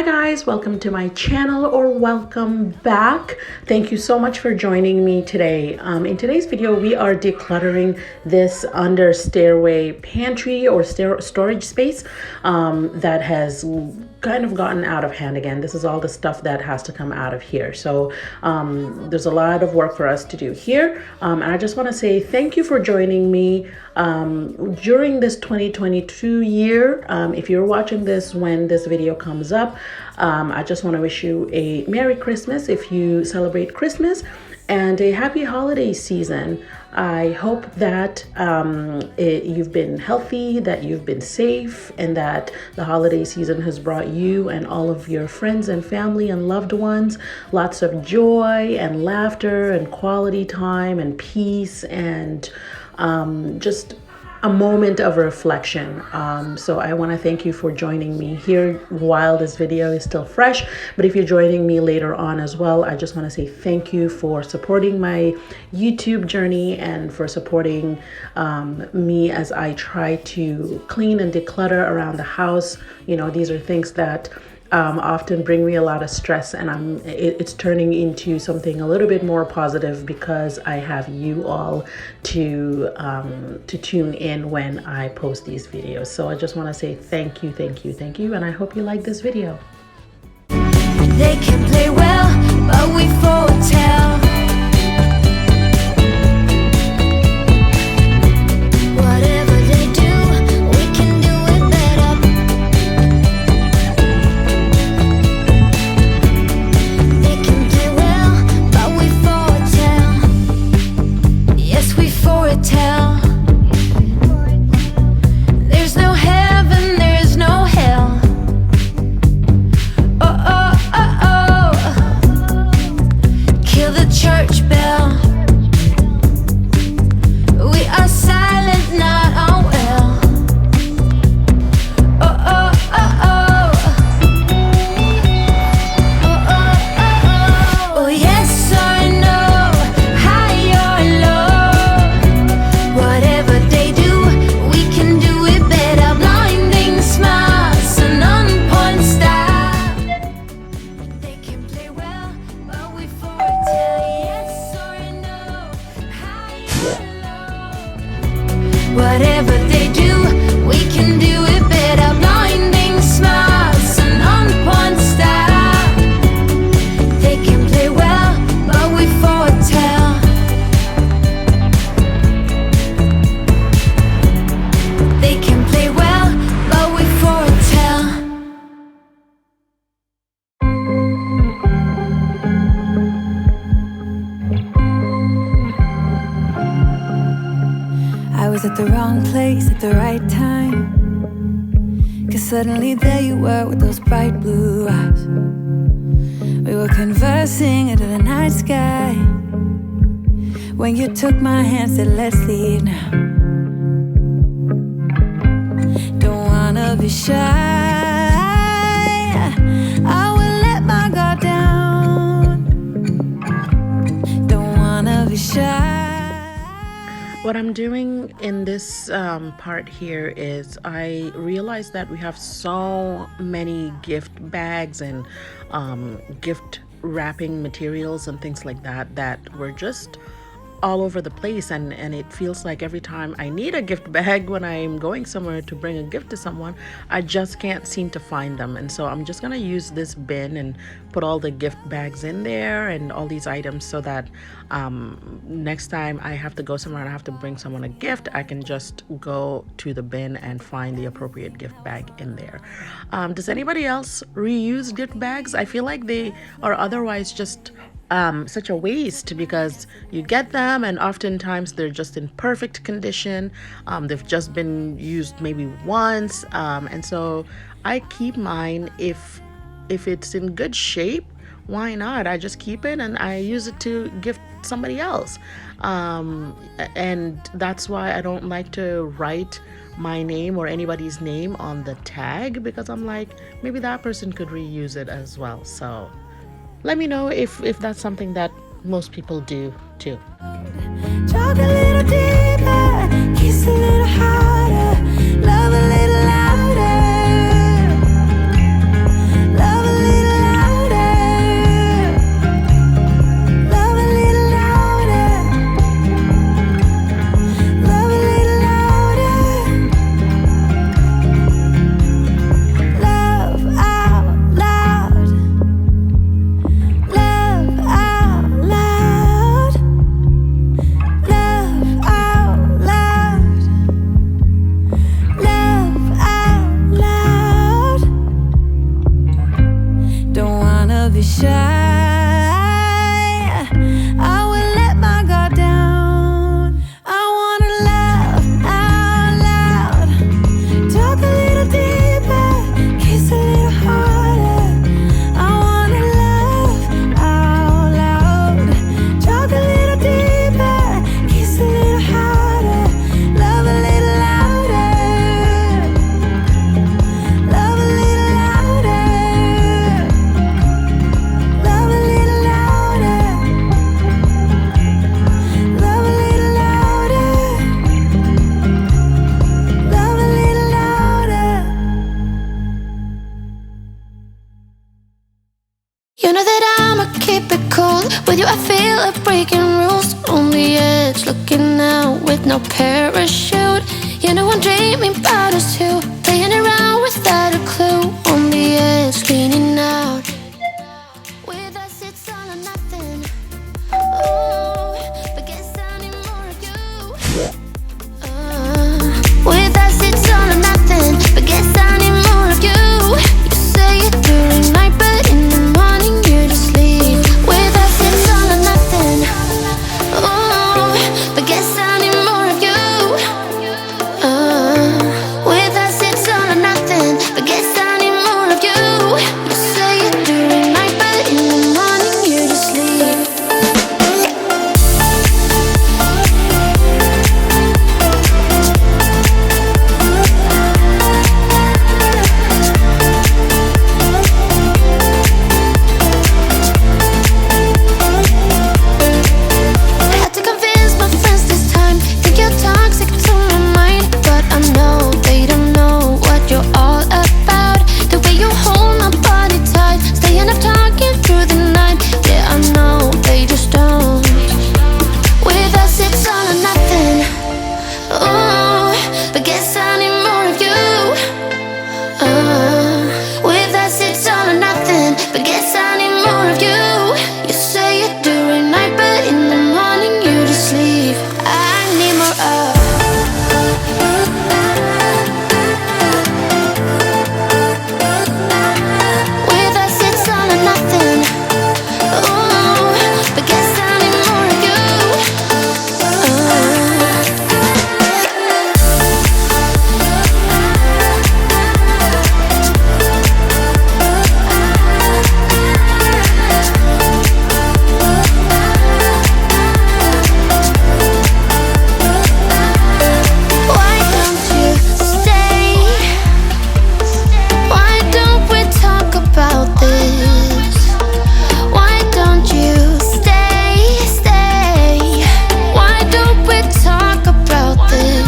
Hi guys, welcome to my channel or welcome back. Thank you so much for joining me today. In today's video, we are decluttering this under stairway pantry or storage space that has kind of gotten out of hand again. This is all the stuff that has to come out of here. So there's a lot of work for us to do here. And I just want to say thank you for joining me during this 2022 year. If you're watching this when this video comes up, I just want to wish you a Merry Christmas if you celebrate Christmas, and a happy holiday season. I hope that you've been healthy, that you've been safe, and that the holiday season has brought you and all of your friends and family and loved ones lots of joy and laughter and quality time and peace and just a moment of reflection. So I want to thank you for joining me here while this video is still fresh. But if you're joining me later on as well, I just want to say thank you for supporting my YouTube journey and for supporting me as I try to clean and declutter around the house. You know, these are things that often bring me a lot of stress, and it's turning into something a little bit more positive because I have you all to tune in when I post these videos. So I just want to say thank you, and I hope you like this video. They can play well, but we foretell. Whatever they do, we can do it better. They can play well, but we foretell. Yes, we foretell. There's no heaven, there's no hell. Kill the church bell. We are silent, not unwell. Oh, yes or no, high or low. Whatever they do, we can do it better. Blinding smiles and on-point style. They can play well, but we foretell. Yes or no, high or low. Whatever they do, we can do it better. Blinding smiles and on-point style. They can play well, but we foretell. They can play well, but we foretell. I was at the wrong place at the right time, 'cause suddenly there you were with those bright blue eyes. We were conversing under the night sky when you took my hand, said let's leave now. Don't wanna be shy, I will let my guard down. Don't wanna be shy. What I'm doing in this part here is I realized that we have so many gift bags and gift wrapping materials and things like that that were just all over the place, and it feels like every time I need a gift bag when I'm going somewhere to bring a gift to someone, I just can't seem to find them. And so I'm just gonna use this bin and put all the gift bags in there and all these items so that next time I have to go somewhere and I have to bring someone a gift, I can just go to the bin and find the appropriate gift bag in there. Does anybody else reuse gift bags? I feel like they are otherwise just such a waste, because you get them and oftentimes they're just in perfect condition. They've just been used maybe once, and so I keep mine. If it's in good shape, why not? I just keep it and I use it to gift somebody else, and that's why I don't like to write my name or anybody's name on the tag, because I'm like, maybe that person could reuse it as well. So let me know if that's something that most people do too. Talk a little deeper, kiss a little harder, love a little louder, love a With you I feel like breaking rules. On the edge, looking out with no parachute. You know I'm dreaming about us two, playing around without a clue. On the edge, leaning out. With us it's all or nothing. Oh, but guess I need more of you. With us it's all or nothing, but guess I need more of you. You say it during night, but in the morning you just leave. With us it's all or nothing. Oh, but guess I need more of you. With us it's all or nothing, but guess I need more of you. You say it during night, but in the morning you just leave. Had to convince my friends this time. Think you're toxic to my mind, but I know they don't know what you're all about. The way you hold my body tight, staying up talking through the night. Yeah, I know they just don't. With us it's all or nothing. Oh, but guess I need more of you. With us it's all or nothing, but guess I need more of you. You say it during night, but in the morning you just leave. I need more of. With us it's all or nothing. Oh, but guess I need more of you. Why don't you stay? Why don't we talk about this? Why don't you stay? Why don't we talk about this?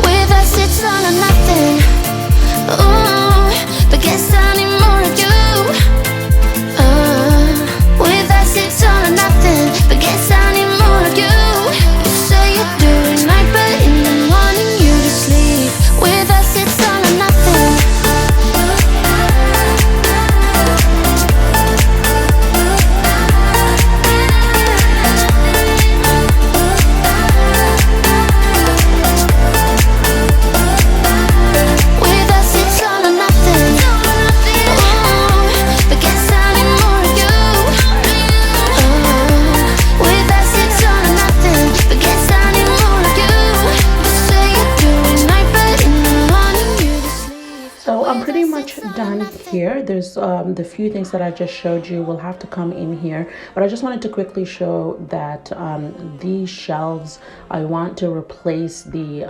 With us it's all or nothing. Ooh, but guess I need more of you. With us it's all or nothing, but guess I need more of you. You say it during night, but in the morning you just leave. With us it's all or nothing. With us it's all or nothing. Ooh, but guess I need more of you. With us it's all or nothing, but guess I need more of you. You say it during night, but in the morning you just leave. So I'm pretty much done here. There's the few things that I just showed you will have to come in here, but I just wanted to quickly show that these shelves, I want to replace the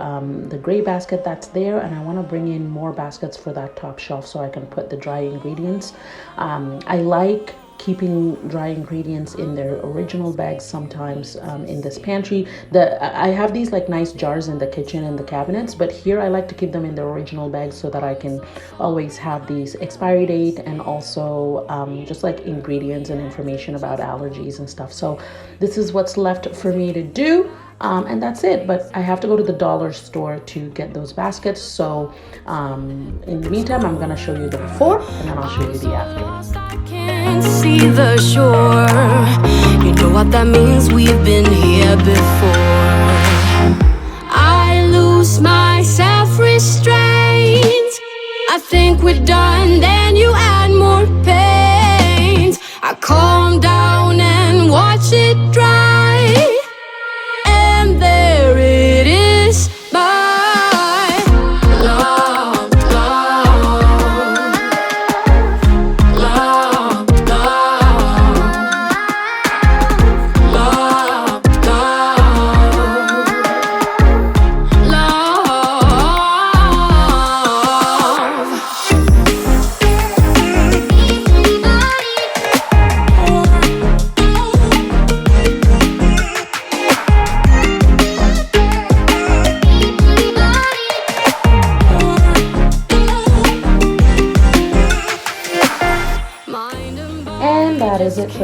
gray basket that's there, and I want to bring in more baskets for that top shelf so I can put the dry ingredients. I like keeping dry ingredients in their original bags sometimes in this pantry. I have these like nice jars in the kitchen and the cabinets, but here I like to keep them in their original bags so that I can always have these expiry date and also just like ingredients and information about allergies and stuff. So this is what's left for me to do. And that's it, but I have to go to the dollar store to get those baskets. So in the meantime, I'm gonna show you the before and then I'll show you the after. Can't see the shore. You know what that means, we've been here before. I lose my self-restraint. I think we're done, then you add more paint. I calm down and watch it dry, and there it is, my love, love, love, love, love, love.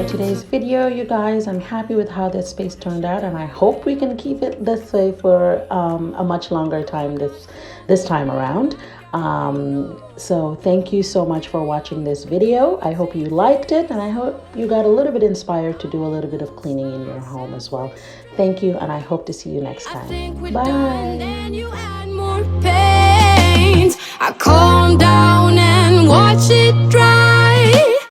for today's video, you guys. I'm happy with how this space turned out, and I hope we can keep it this way for a much longer time this time around. So thank you so much for watching this video. I hope you liked it, and I hope you got a little bit inspired to do a little bit of cleaning in your home as well. Thank you, and I hope to see you next time. Bye. I calm down and watch it dry.